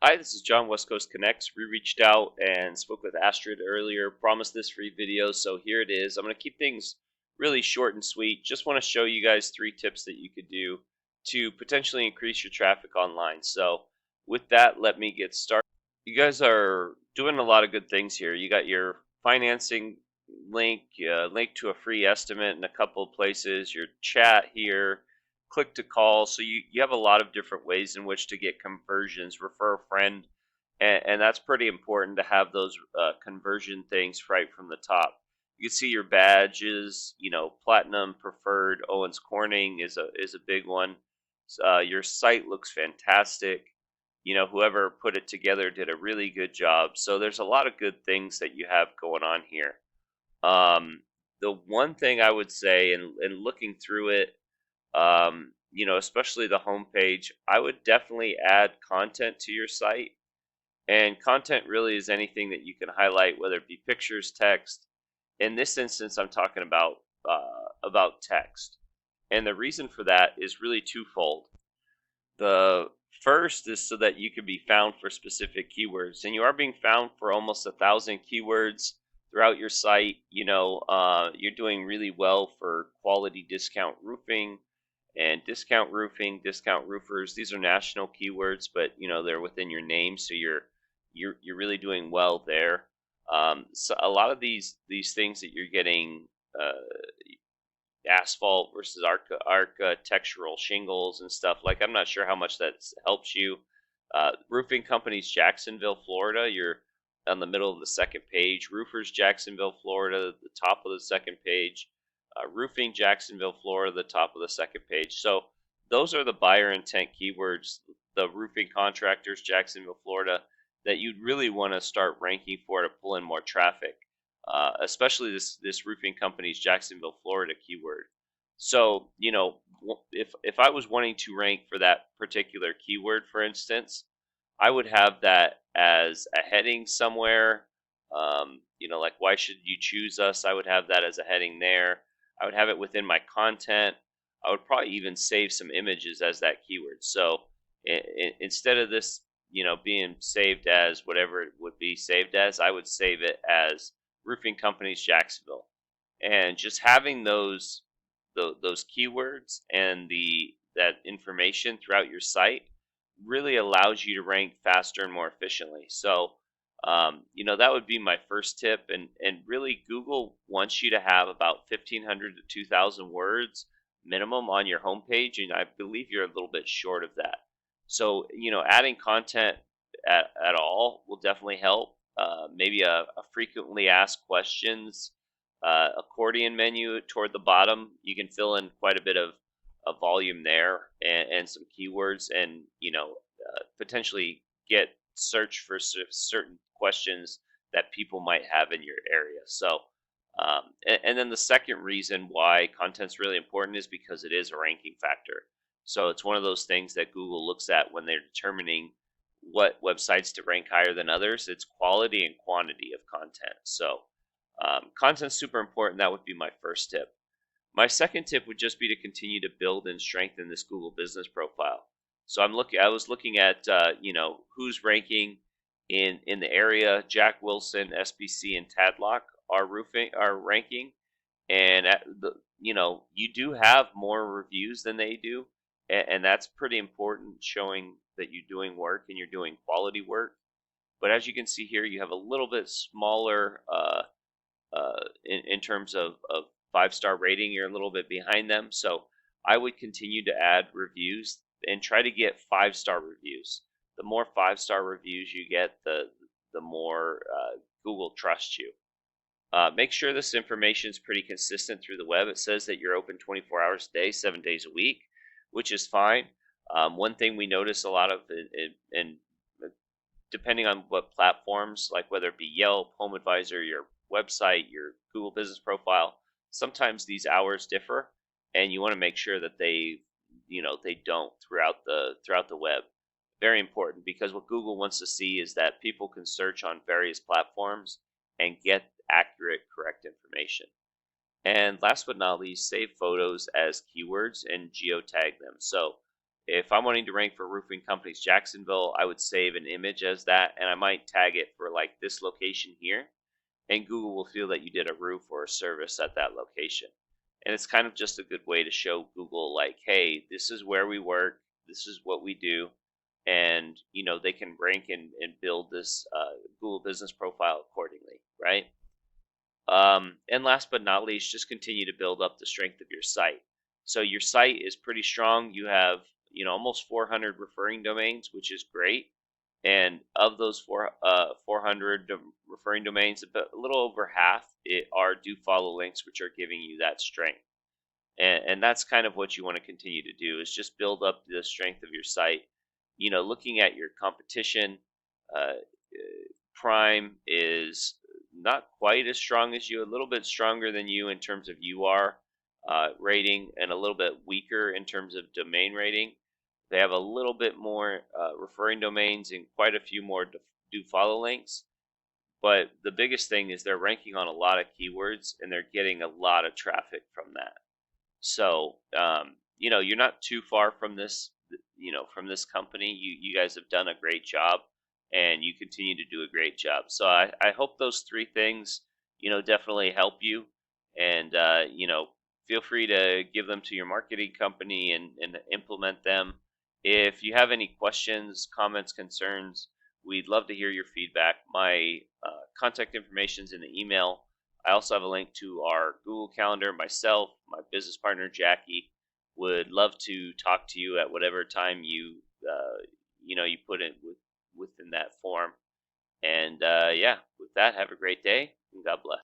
Hi, this is John, West Coast Connects. We reached out and spoke with Astrid earlier, promised this free video, so here it is. I'm going to keep things really short and sweet. Just want to show you guys 3 tips that you could do to potentially increase your traffic online. So with that, let me get started. You guys are doing a lot of good things here. You got your financing link, link to a free estimate in a couple of places, your chat here, click to call. So you have a lot of different ways in which to get conversions, refer a friend, and that's pretty important to have those conversion things right from the top. You can see your badges, platinum, preferred, Owens Corning is a big one. Your site looks fantastic. Whoever put it together did a really good job. So there's a lot of good things that you have going on here. The one thing I would say, and looking through it, especially the homepage, I would definitely add content to your site. And content really is anything that you can highlight, whether it be pictures, text. In this instance, I'm talking about text. And the reason for that is really twofold. The first is so that you can be found for specific keywords, and you are being found for almost 1,000 keywords throughout your site. You're doing really well for quality discount roofing and discount roofing, discount roofers. These are national keywords, but they're within your name, so you're really doing well there. So a lot of these things that you're getting. Asphalt versus architectural shingles and stuff. Like, I'm not sure how much that helps you. Roofing companies, Jacksonville, Florida, you're on the middle of the second page. Roofers, Jacksonville, Florida, the top of the second page. Roofing, Jacksonville, Florida, the top of the second page. So those are the buyer intent keywords. The roofing contractors, Jacksonville, Florida, that you'd really want to start ranking for to pull in more traffic. Especially this roofing company's Jacksonville, Florida keyword. So, if I was wanting to rank for that particular keyword, for instance, I would have that as a heading somewhere. Like, why should you choose us? I would have that as a heading there. I would have it within my content. I would probably even save some images as that keyword. So instead of this, being saved as whatever it would be saved as, I would save it as roofing companies Jacksonville, and just having those keywords and that information throughout your site really allows you to rank faster and more efficiently. So that would be my first tip, and really Google wants you to have about 1,500 to 2,000 words minimum on your homepage, and I believe you're a little bit short of that. So adding content at all will definitely help. Maybe a frequently asked questions accordion menu toward the bottom. You can fill in quite a bit of volume there, and some keywords, and potentially get search for certain questions that people might have in your area. So and then the second reason why content's really important is because it is a ranking factor. So it's one of those things that Google looks at when they're determining what websites to rank higher than others. It's quality and quantity of content. So content's super important. That would be my first tip. My second tip would just be to continue to build and strengthen this Google business profile. So I was looking at who's ranking in the area. Jack Wilson, SBC, and Tadlock are ranking, and you do have more reviews than they do, and that's pretty important, showing that you're doing work and you're doing quality work. But as you can see here, you have a little bit smaller in terms of 5-star rating. You're a little bit behind them, so I would continue to add reviews and try to get 5-star reviews. The more 5-star reviews you get, the more Google trusts you. Make sure this information is pretty consistent through the web. It says that you're open 24 hours a day, 7 days a week, which is fine. One thing we notice a lot of, and depending on what platforms, like whether it be Yelp, Home Advisor, your website, your Google Business Profile, sometimes these hours differ, and you want to make sure that they don't throughout the web. Very important, because what Google wants to see is that people can search on various platforms and get accurate, correct information. And last but not least, save photos as keywords and geotag them. So if I'm wanting to rank for roofing companies Jacksonville, I would save an image as that, and I might tag it for like this location here, and Google will feel that you did a roof or a service at that location. And it's kind of just a good way to show Google, like, hey, this is where we work, this is what we do, and they can rank and build this Google business profile accordingly, right? And last but not least, just continue to build up the strength of your site. So your site is pretty strong. You have almost 400 referring domains, which is great. And of those 400 referring domains, a little over half are do follow links, which are giving you that strength. And that's kind of what you want to continue to do, is just build up the strength of your site. Looking at your competition, uh, Prime is not quite as strong as you, a little bit stronger than you in terms of UR rating, and a little bit weaker in terms of domain rating. They have a little bit more referring domains and quite a few more do follow links. But the biggest thing is they're ranking on a lot of keywords, and they're getting a lot of traffic from that. So, you're not too far from this, from this company. You guys have done a great job, and you continue to do a great job. So I hope those three things, definitely help you. And, feel free to give them to your marketing company and implement them. If you have any questions, comments, concerns, we'd love to hear your feedback. My contact information is in the email. I also have a link to our Google Calendar. Myself, my business partner Jackie, would love to talk to you at whatever time you you put it within that form. And yeah, with that, have a great day and God bless.